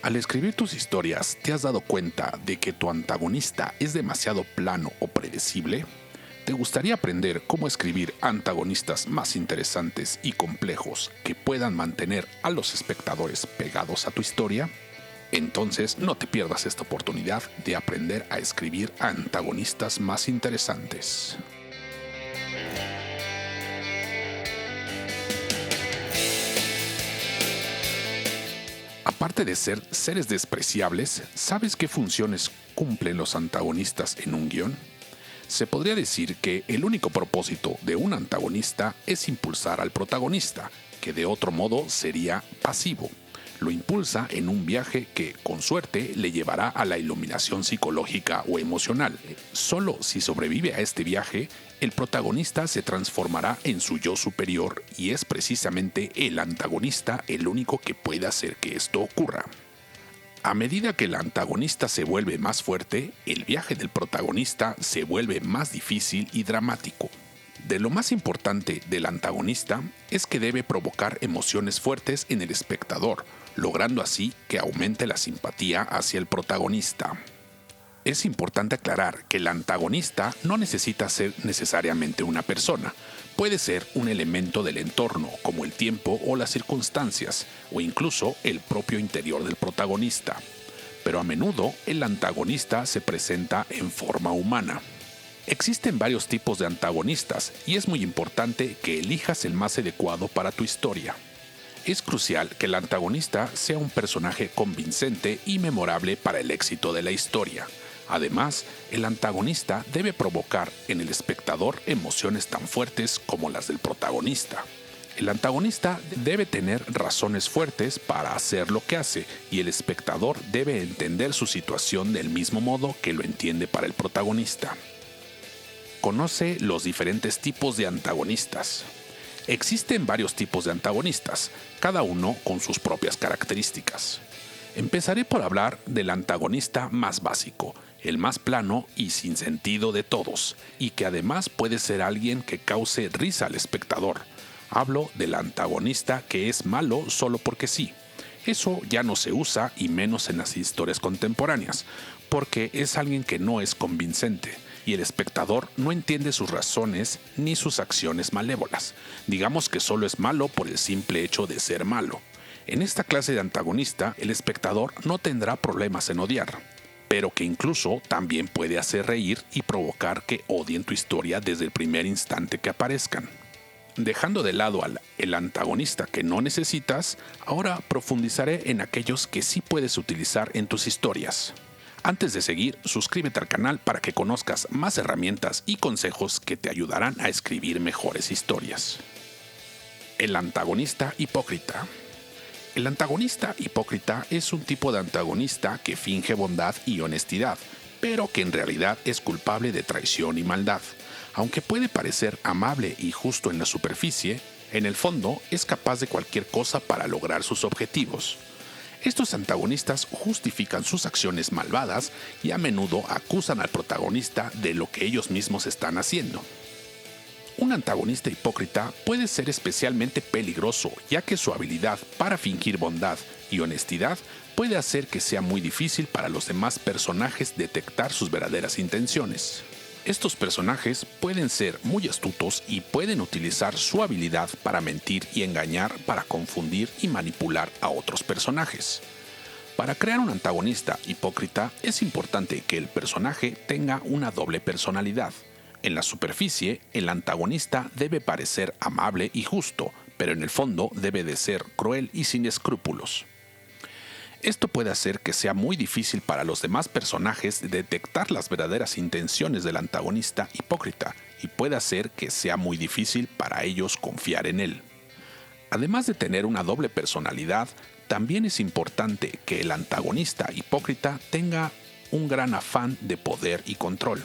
Al escribir tus historias, ¿te has dado cuenta de que tu antagonista es demasiado plano o predecible? ¿Te gustaría aprender cómo escribir antagonistas más interesantes y complejos que puedan mantener a los espectadores pegados a tu historia? Entonces no te pierdas esta oportunidad de aprender a escribir antagonistas más interesantes. Aparte de ser seres despreciables, ¿sabes qué funciones cumplen los antagonistas en un guión? Se podría decir que el único propósito de un antagonista es impulsar al protagonista, que de otro modo sería pasivo. Lo impulsa en un viaje que, con suerte, le llevará a la iluminación psicológica o emocional. Solo si sobrevive a este viaje, el protagonista se transformará en su yo superior y es precisamente el antagonista el único que puede hacer que esto ocurra. A medida que el antagonista se vuelve más fuerte, el viaje del protagonista se vuelve más difícil y dramático. De lo más importante del antagonista es que debe provocar emociones fuertes en el espectador, logrando así que aumente la simpatía hacia el protagonista. Es importante aclarar que el antagonista no necesita ser necesariamente una persona. Puede ser un elemento del entorno, como el tiempo o las circunstancias, o incluso el propio interior del protagonista. Pero a menudo el antagonista se presenta en forma humana. Existen varios tipos de antagonistas y es muy importante que elijas el más adecuado para tu historia. Es crucial que el antagonista sea un personaje convincente y memorable para el éxito de la historia. Además, el antagonista debe provocar en el espectador emociones tan fuertes como las del protagonista. El antagonista debe tener razones fuertes para hacer lo que hace y el espectador debe entender su situación del mismo modo que lo entiende para el protagonista. Conoce los diferentes tipos de antagonistas. Existen varios tipos de antagonistas, cada uno con sus propias características. Empezaré por hablar del antagonista más básico, el más plano y sin sentido de todos, y que además puede ser alguien que cause risa al espectador. Hablo del antagonista que es malo solo porque sí. Eso ya no se usa y menos en las historias contemporáneas, porque es alguien que no es convincente y el espectador no entiende sus razones ni sus acciones malévolas. Digamos que solo es malo por el simple hecho de ser malo. En esta clase de antagonista, el espectador no tendrá problemas en odiar, pero que incluso también puede hacer reír y provocar que odien tu historia desde el primer instante que aparezcan. Dejando de lado el antagonista que no necesitas, ahora profundizaré en aquellos que sí puedes utilizar en tus historias. Antes de seguir, suscríbete al canal para que conozcas más herramientas y consejos que te ayudarán a escribir mejores historias. El antagonista hipócrita. El antagonista hipócrita es un tipo de antagonista que finge bondad y honestidad, pero que en realidad es culpable de traición y maldad. Aunque puede parecer amable y justo en la superficie, en el fondo es capaz de cualquier cosa para lograr sus objetivos. Estos antagonistas justifican sus acciones malvadas y a menudo acusan al protagonista de lo que ellos mismos están haciendo. Un antagonista hipócrita puede ser especialmente peligroso, ya que su habilidad para fingir bondad y honestidad puede hacer que sea muy difícil para los demás personajes detectar sus verdaderas intenciones. Estos personajes pueden ser muy astutos y pueden utilizar su habilidad para mentir y engañar para confundir y manipular a otros personajes. Para crear un antagonista hipócrita es importante que el personaje tenga una doble personalidad. En la superficie, el antagonista debe parecer amable y justo, pero en el fondo debe de ser cruel y sin escrúpulos. Esto puede hacer que sea muy difícil para los demás personajes detectar las verdaderas intenciones del antagonista hipócrita y puede hacer que sea muy difícil para ellos confiar en él. Además de tener una doble personalidad, también es importante que el antagonista hipócrita tenga un gran afán de poder y control.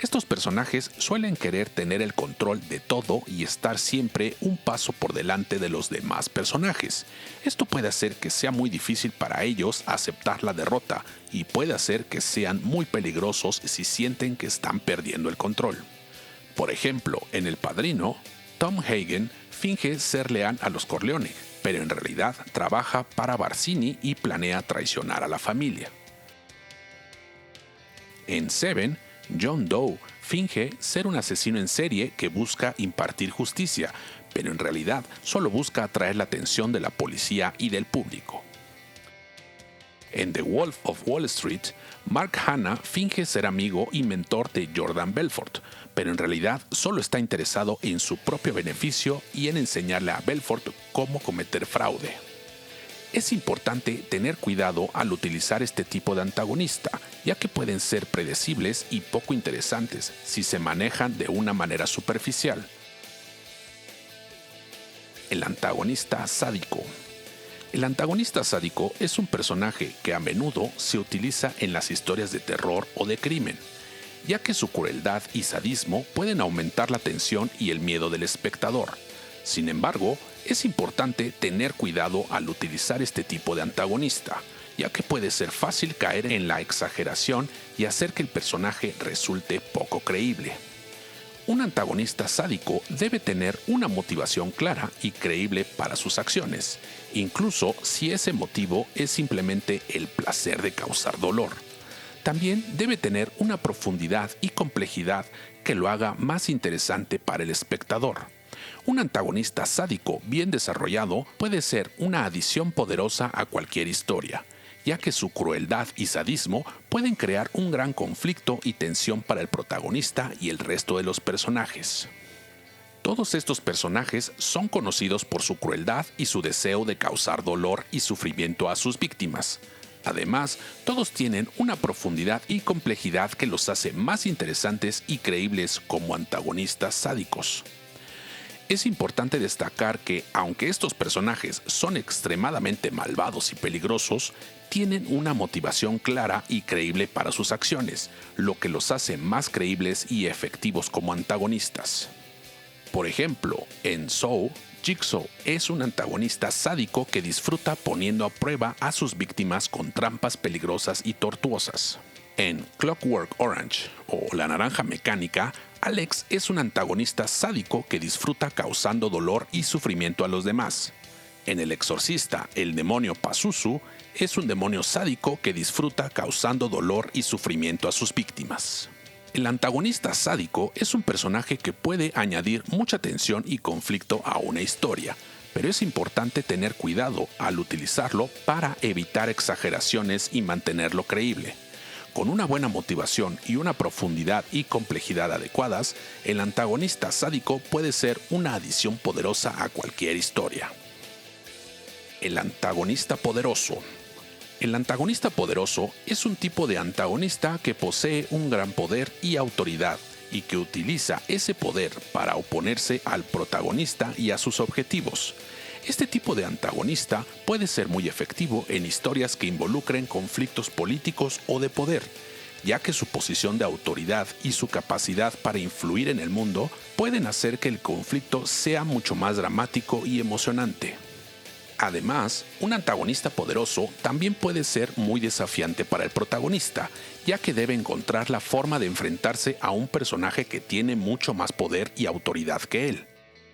Estos personajes suelen querer tener el control de todo y estar siempre un paso por delante de los demás personajes. Esto puede hacer que sea muy difícil para ellos aceptar la derrota y puede hacer que sean muy peligrosos si sienten que están perdiendo el control. Por ejemplo, en El Padrino, Tom Hagen finge ser leal a los Corleone, pero en realidad trabaja para Barsini y planea traicionar a la familia. En Seven, John Doe finge ser un asesino en serie que busca impartir justicia, pero en realidad solo busca atraer la atención de la policía y del público. En The Wolf of Wall Street, Mark Hanna finge ser amigo y mentor de Jordan Belfort, pero en realidad solo está interesado en su propio beneficio y en enseñarle a Belfort cómo cometer fraude. Es importante tener cuidado al utilizar este tipo de antagonista, ya que pueden ser predecibles y poco interesantes si se manejan de una manera superficial. El antagonista sádico. El antagonista sádico es un personaje que a menudo se utiliza en las historias de terror o de crimen, ya que su crueldad y sadismo pueden aumentar la tensión y el miedo del espectador. Sin embargo, es importante tener cuidado al utilizar este tipo de antagonista, ya que puede ser fácil caer en la exageración y hacer que el personaje resulte poco creíble. Un antagonista sádico debe tener una motivación clara y creíble para sus acciones, incluso si ese motivo es simplemente el placer de causar dolor. También debe tener una profundidad y complejidad que lo haga más interesante para el espectador. Un antagonista sádico bien desarrollado puede ser una adición poderosa a cualquier historia, ya que su crueldad y sadismo pueden crear un gran conflicto y tensión para el protagonista y el resto de los personajes. Todos estos personajes son conocidos por su crueldad y su deseo de causar dolor y sufrimiento a sus víctimas. Además, todos tienen una profundidad y complejidad que los hace más interesantes y creíbles como antagonistas sádicos. Es importante destacar que, aunque estos personajes son extremadamente malvados y peligrosos, tienen una motivación clara y creíble para sus acciones, lo que los hace más creíbles y efectivos como antagonistas. Por ejemplo, en Saw, Jigsaw es un antagonista sádico que disfruta poniendo a prueba a sus víctimas con trampas peligrosas y tortuosas. En Clockwork Orange o La Naranja Mecánica, Alex es un antagonista sádico que disfruta causando dolor y sufrimiento a los demás. En El Exorcista, el demonio Pazuzu es un demonio sádico que disfruta causando dolor y sufrimiento a sus víctimas. El antagonista sádico es un personaje que puede añadir mucha tensión y conflicto a una historia, pero es importante tener cuidado al utilizarlo para evitar exageraciones y mantenerlo creíble. Con una buena motivación y una profundidad y complejidad adecuadas, el antagonista sádico puede ser una adición poderosa a cualquier historia. El antagonista poderoso. El antagonista poderoso es un tipo de antagonista que posee un gran poder y autoridad y que utiliza ese poder para oponerse al protagonista y a sus objetivos. Este tipo de antagonista puede ser muy efectivo en historias que involucren conflictos políticos o de poder, ya que su posición de autoridad y su capacidad para influir en el mundo pueden hacer que el conflicto sea mucho más dramático y emocionante. Además, un antagonista poderoso también puede ser muy desafiante para el protagonista, ya que debe encontrar la forma de enfrentarse a un personaje que tiene mucho más poder y autoridad que él.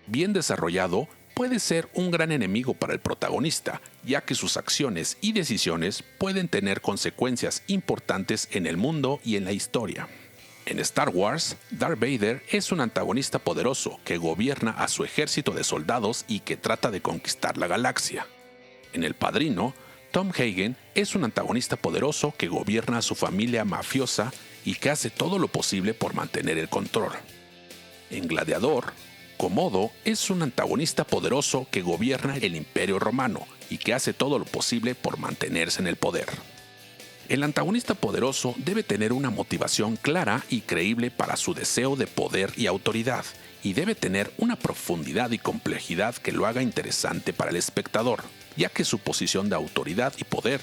Bien desarrollado, puede ser un gran enemigo para el protagonista, ya que sus acciones y decisiones pueden tener consecuencias importantes en el mundo y en la historia. En Star Wars, Darth Vader es un antagonista poderoso que gobierna a su ejército de soldados y que trata de conquistar la galaxia. En El Padrino, Tom Hagen es un antagonista poderoso que gobierna a su familia mafiosa y que hace todo lo posible por mantener el control. En Gladiador, Komodo es un antagonista poderoso que gobierna el Imperio Romano y que hace todo lo posible por mantenerse en el poder. El antagonista poderoso debe tener una motivación clara y creíble para su deseo de poder y autoridad, y debe tener una profundidad y complejidad que lo haga interesante para el espectador, ya que su posición de autoridad y poder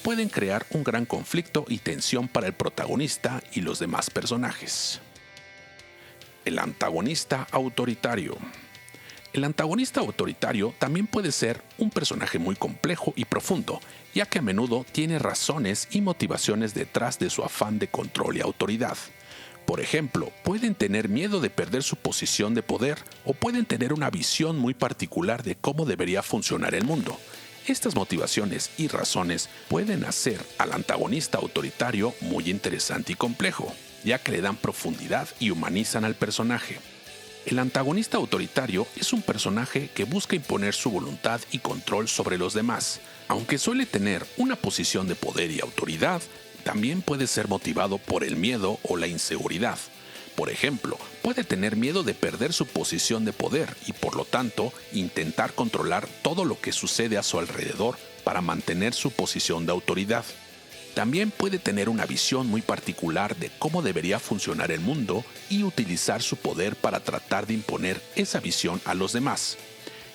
pueden crear un gran conflicto y tensión para el protagonista y los demás personajes. El antagonista autoritario. El antagonista autoritario también puede ser un personaje muy complejo y profundo, ya que a menudo tiene razones y motivaciones detrás de su afán de control y autoridad. Por ejemplo, pueden tener miedo de perder su posición de poder o pueden tener una visión muy particular de cómo debería funcionar el mundo. Estas motivaciones y razones pueden hacer al antagonista autoritario muy interesante y complejo, ya que le dan profundidad y humanizan al personaje. El antagonista autoritario es un personaje que busca imponer su voluntad y control sobre los demás. Aunque suele tener una posición de poder y autoridad, también puede ser motivado por el miedo o la inseguridad. Por ejemplo, puede tener miedo de perder su posición de poder y por lo tanto intentar controlar todo lo que sucede a su alrededor para mantener su posición de autoridad. También puede tener una visión muy particular de cómo debería funcionar el mundo y utilizar su poder para tratar de imponer esa visión a los demás.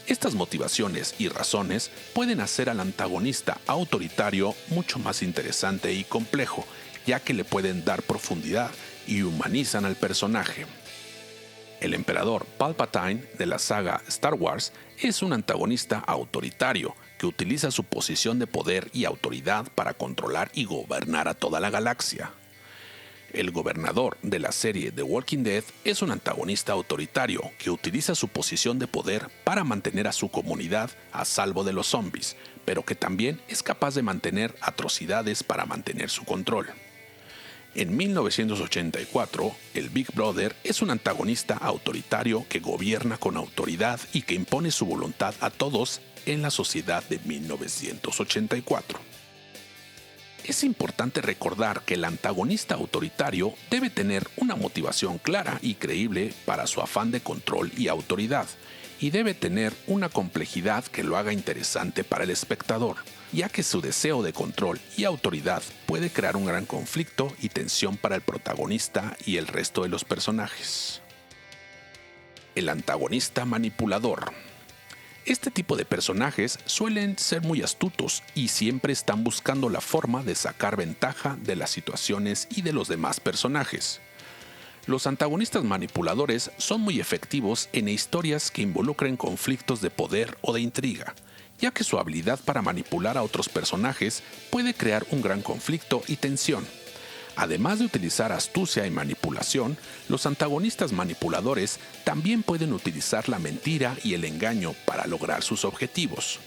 Estas motivaciones y razones pueden hacer al antagonista autoritario mucho más interesante y complejo, ya que le pueden dar profundidad y humanizan al personaje. El emperador Palpatine de la saga Star Wars es un antagonista autoritario que utiliza su posición de poder y autoridad para controlar y gobernar a toda la galaxia. El gobernador de la serie The Walking Dead es un antagonista autoritario que utiliza su posición de poder para mantener a su comunidad a salvo de los zombies, pero que también es capaz de mantener atrocidades para mantener su control. En 1984, el Big Brother es un antagonista autoritario que gobierna con autoridad y que impone su voluntad a todos en la sociedad de 1984. Es importante recordar que el antagonista autoritario debe tener una motivación clara y creíble para su afán de control y autoridad, y debe tener una complejidad que lo haga interesante para el espectador, ya que su deseo de control y autoridad puede crear un gran conflicto y tensión para el protagonista y el resto de los personajes. El antagonista manipulador. Este tipo de personajes suelen ser muy astutos y siempre están buscando la forma de sacar ventaja de las situaciones y de los demás personajes. Los antagonistas manipuladores son muy efectivos en historias que involucren conflictos de poder o de intriga, ya que su habilidad para manipular a otros personajes puede crear un gran conflicto y tensión. Además de utilizar astucia y manipulación, los antagonistas manipuladores también pueden utilizar la mentira y el engaño para lograr sus objetivos.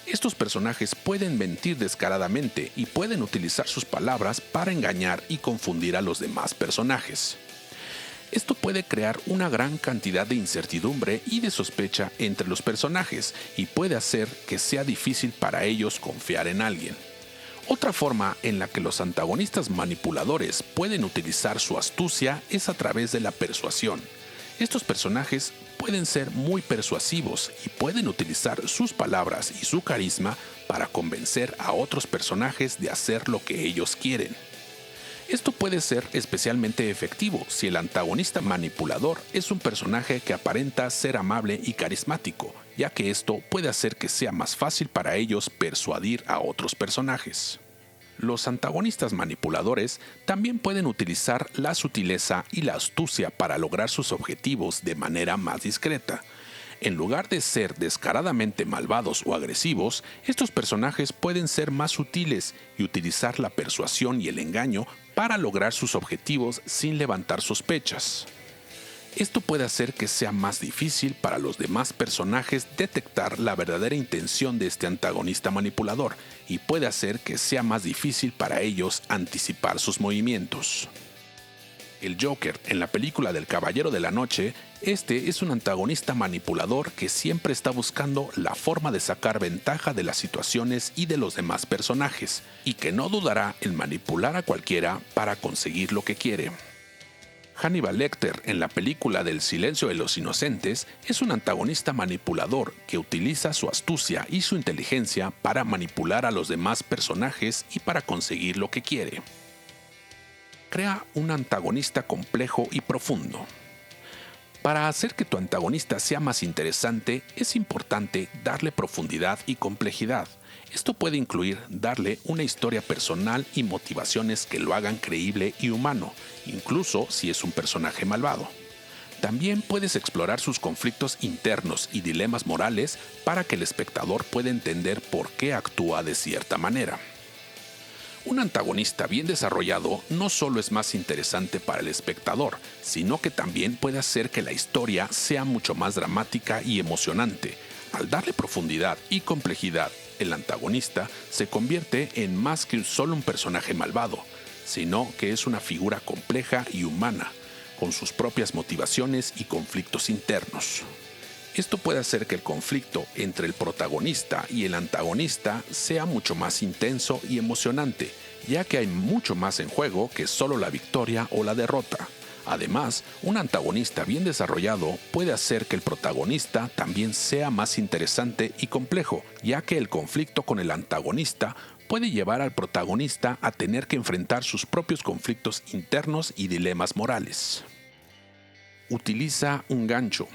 Estos personajes pueden mentir descaradamente y pueden utilizar sus palabras para engañar y confundir a los demás personajes. Esto puede crear una gran cantidad de incertidumbre y de sospecha entre los personajes y puede hacer que sea difícil para ellos confiar en alguien. Otra forma en la que los antagonistas manipuladores pueden utilizar su astucia es a través de la persuasión. Estos personajes pueden ser muy persuasivos y pueden utilizar sus palabras y su carisma para convencer a otros personajes de hacer lo que ellos quieren. Esto puede ser especialmente efectivo si el antagonista manipulador es un personaje que aparenta ser amable y carismático, ya que esto puede hacer que sea más fácil para ellos persuadir a otros personajes. Los antagonistas manipuladores también pueden utilizar la sutileza y la astucia para lograr sus objetivos de manera más discreta. En lugar de ser descaradamente malvados o agresivos, estos personajes pueden ser más sutiles y utilizar la persuasión y el engaño para lograr sus objetivos sin levantar sospechas. Esto puede hacer que sea más difícil para los demás personajes detectar la verdadera intención de este antagonista manipulador y puede hacer que sea más difícil para ellos anticipar sus movimientos. El Joker, en la película del Caballero de la Noche, este es un antagonista manipulador que siempre está buscando la forma de sacar ventaja de las situaciones y de los demás personajes, y que no dudará en manipular a cualquiera para conseguir lo que quiere. Hannibal Lecter, en la película del Silencio de los Inocentes, es un antagonista manipulador que utiliza su astucia y su inteligencia para manipular a los demás personajes y para conseguir lo que quiere. Crea un antagonista complejo y profundo. Para hacer que tu antagonista sea más interesante, es importante darle profundidad y complejidad. Esto puede incluir darle una historia personal y motivaciones que lo hagan creíble y humano, incluso si es un personaje malvado. También puedes explorar sus conflictos internos y dilemas morales para que el espectador pueda entender por qué actúa de cierta manera. Un antagonista bien desarrollado no solo es más interesante para el espectador, sino que también puede hacer que la historia sea mucho más dramática y emocionante. Al darle profundidad y complejidad, el antagonista se convierte en más que solo un personaje malvado, sino que es una figura compleja y humana, con sus propias motivaciones y conflictos internos. Esto puede hacer que el conflicto entre el protagonista y el antagonista sea mucho más intenso y emocionante, ya que hay mucho más en juego que solo la victoria o la derrota. Además, un antagonista bien desarrollado puede hacer que el protagonista también sea más interesante y complejo, ya que el conflicto con el antagonista puede llevar al protagonista a tener que enfrentar sus propios conflictos internos y dilemas morales. Utiliza un gancho.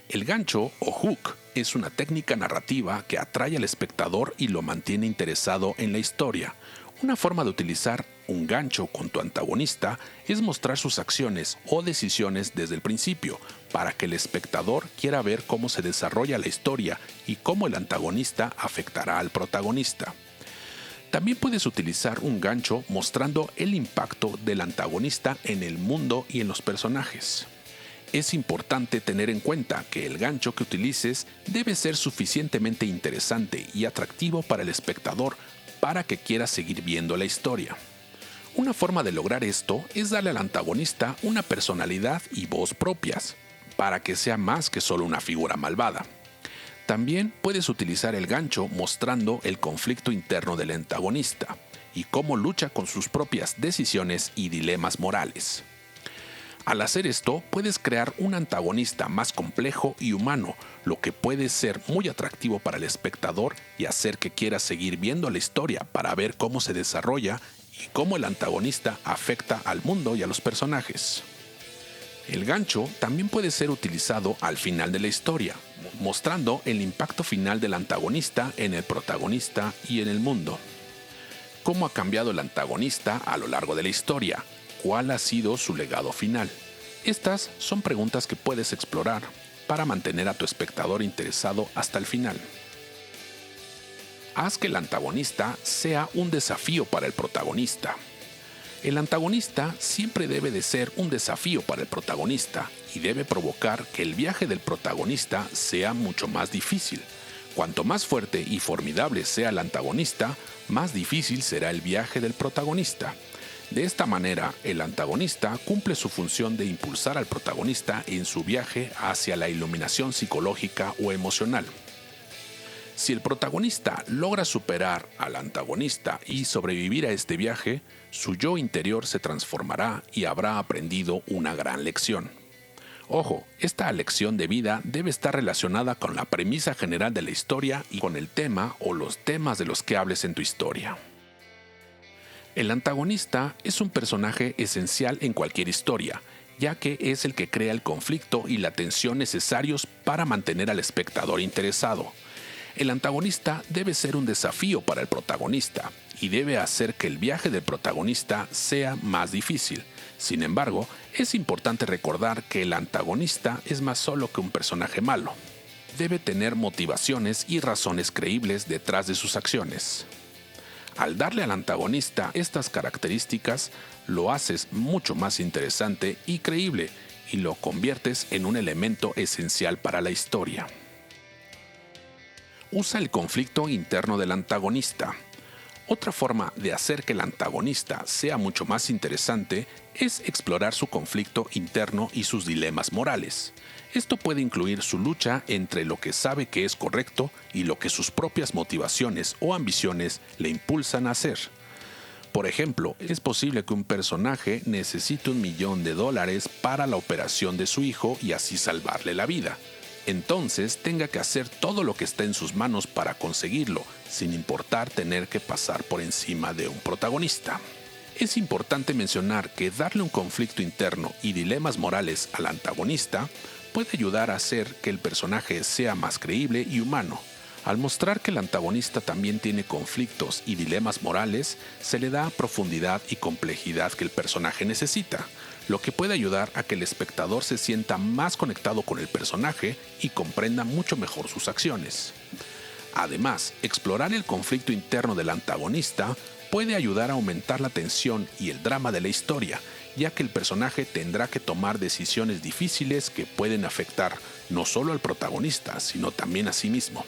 El gancho o hook es una técnica narrativa que atrae al espectador y lo mantiene interesado en la historia. Una forma de utilizar un gancho con tu antagonista es mostrar sus acciones o decisiones desde el principio, para que el espectador quiera ver cómo se desarrolla la historia y cómo el antagonista afectará al protagonista. También puedes utilizar un gancho mostrando el impacto del antagonista en el mundo y en los personajes. Es importante tener en cuenta que el gancho que utilices debe ser suficientemente interesante y atractivo para el espectador para que quiera seguir viendo la historia. Una forma de lograr esto es darle al antagonista una personalidad y voz propias, para que sea más que solo una figura malvada. También puedes utilizar el gancho mostrando el conflicto interno del antagonista y cómo lucha con sus propias decisiones y dilemas morales. Al hacer esto, puedes crear un antagonista más complejo y humano, lo que puede ser muy atractivo para el espectador y hacer que quiera seguir viendo la historia para ver cómo se desarrolla y cómo el antagonista afecta al mundo y a los personajes. El gancho también puede ser utilizado al final de la historia, mostrando el impacto final del antagonista en el protagonista y en el mundo. ¿Cómo ha cambiado el antagonista a lo largo de la historia? ¿Cuál ha sido su legado final? Estas son preguntas que puedes explorar para mantener a tu espectador interesado hasta el final. Haz que el antagonista sea un desafío para el protagonista. El antagonista siempre debe de ser un desafío para el protagonista y debe provocar que el viaje del protagonista sea mucho más difícil. Cuanto más fuerte y formidable sea el antagonista, más difícil será el viaje del protagonista. De esta manera, el antagonista cumple su función de impulsar al protagonista en su viaje hacia la iluminación psicológica o emocional. Si el protagonista logra superar al antagonista y sobrevivir a este viaje, su yo interior se transformará y habrá aprendido una gran lección. Ojo, esta lección de vida debe estar relacionada con la premisa general de la historia y con el tema o los temas de los que hables en tu historia. El antagonista es un personaje esencial en cualquier historia, ya que es el que crea el conflicto y la tensión necesarios para mantener al espectador interesado. El antagonista debe ser un desafío para el protagonista y debe hacer que el viaje del protagonista sea más difícil. Sin embargo, es importante recordar que el antagonista es más solo que un personaje malo. Debe tener motivaciones y razones creíbles detrás de sus acciones. Al darle al antagonista estas características, lo haces mucho más interesante y creíble y lo conviertes en un elemento esencial para la historia. Usa el conflicto interno del antagonista. Otra forma de hacer que el antagonista sea mucho más interesante es explorar su conflicto interno y sus dilemas morales. Esto puede incluir su lucha entre lo que sabe que es correcto y lo que sus propias motivaciones o ambiciones le impulsan a hacer. Por ejemplo, es posible que un personaje necesite $1.000.000 para la operación de su hijo y así salvarle la vida. Entonces tenga que hacer todo lo que está en sus manos para conseguirlo, sin importar tener que pasar por encima de un protagonista. Es importante mencionar que darle un conflicto interno y dilemas morales al antagonista puede ayudar a hacer que el personaje sea más creíble y humano. Al mostrar que el antagonista también tiene conflictos y dilemas morales, se le da profundidad y complejidad que el personaje necesita, lo que puede ayudar a que el espectador se sienta más conectado con el personaje y comprenda mucho mejor sus acciones. Además, explorar el conflicto interno del antagonista puede ayudar a aumentar la tensión y el drama de la historia, ya que el personaje tendrá que tomar decisiones difíciles que pueden afectar no solo al protagonista, sino también a sí mismo.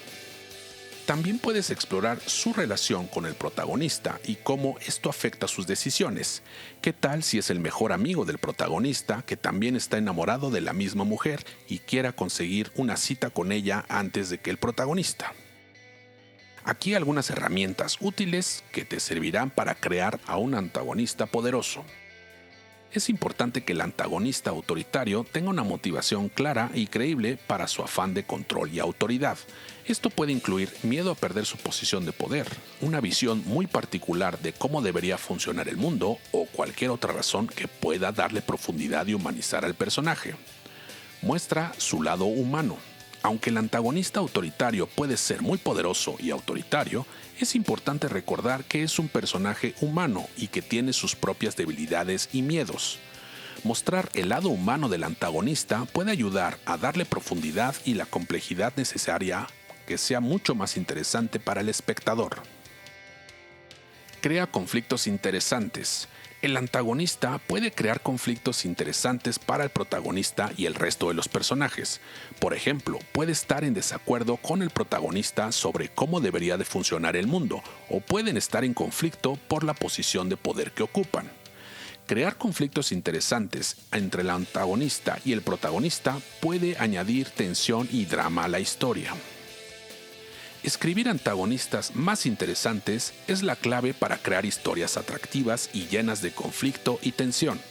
También puedes explorar su relación con el protagonista y cómo esto afecta sus decisiones. ¿Qué tal si es el mejor amigo del protagonista que también está enamorado de la misma mujer y quiera conseguir una cita con ella antes de que el protagonista? Aquí algunas herramientas útiles que te servirán para crear a un antagonista poderoso. Es importante que el antagonista autoritario tenga una motivación clara y creíble para su afán de control y autoridad. Esto puede incluir miedo a perder su posición de poder, una visión muy particular de cómo debería funcionar el mundo o cualquier otra razón que pueda darle profundidad y humanizar al personaje. Muestra su lado humano. Aunque el antagonista autoritario puede ser muy poderoso y autoritario, es importante recordar que es un personaje humano y que tiene sus propias debilidades y miedos. Mostrar el lado humano del antagonista puede ayudar a darle profundidad y la complejidad necesaria que sea mucho más interesante para el espectador. Crea conflictos interesantes. El antagonista puede crear conflictos interesantes para el protagonista y el resto de los personajes. Por ejemplo, puede estar en desacuerdo con el protagonista sobre cómo debería de funcionar el mundo, o pueden estar en conflicto por la posición de poder que ocupan. Crear conflictos interesantes entre el antagonista y el protagonista puede añadir tensión y drama a la historia. Escribir antagonistas más interesantes es la clave para crear historias atractivas y llenas de conflicto y tensión.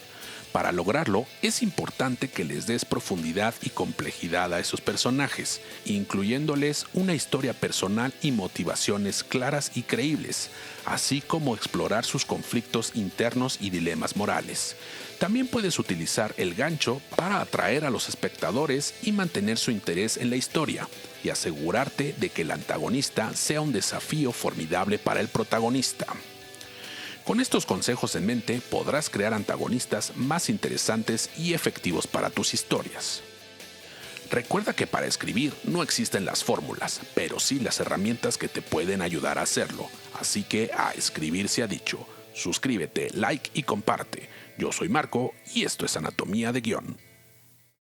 Para lograrlo, es importante que les des profundidad y complejidad a esos personajes, incluyéndoles una historia personal y motivaciones claras y creíbles, así como explorar sus conflictos internos y dilemas morales. También puedes utilizar el gancho para atraer a los espectadores y mantener su interés en la historia, y asegurarte de que el antagonista sea un desafío formidable para el protagonista. Con estos consejos en mente podrás crear antagonistas más interesantes y efectivos para tus historias. Recuerda que para escribir no existen las fórmulas, pero sí las herramientas que te pueden ayudar a hacerlo. Así que a escribir se ha dicho. Suscríbete, like y comparte. Yo soy Marco y esto es Anatomía de Guión.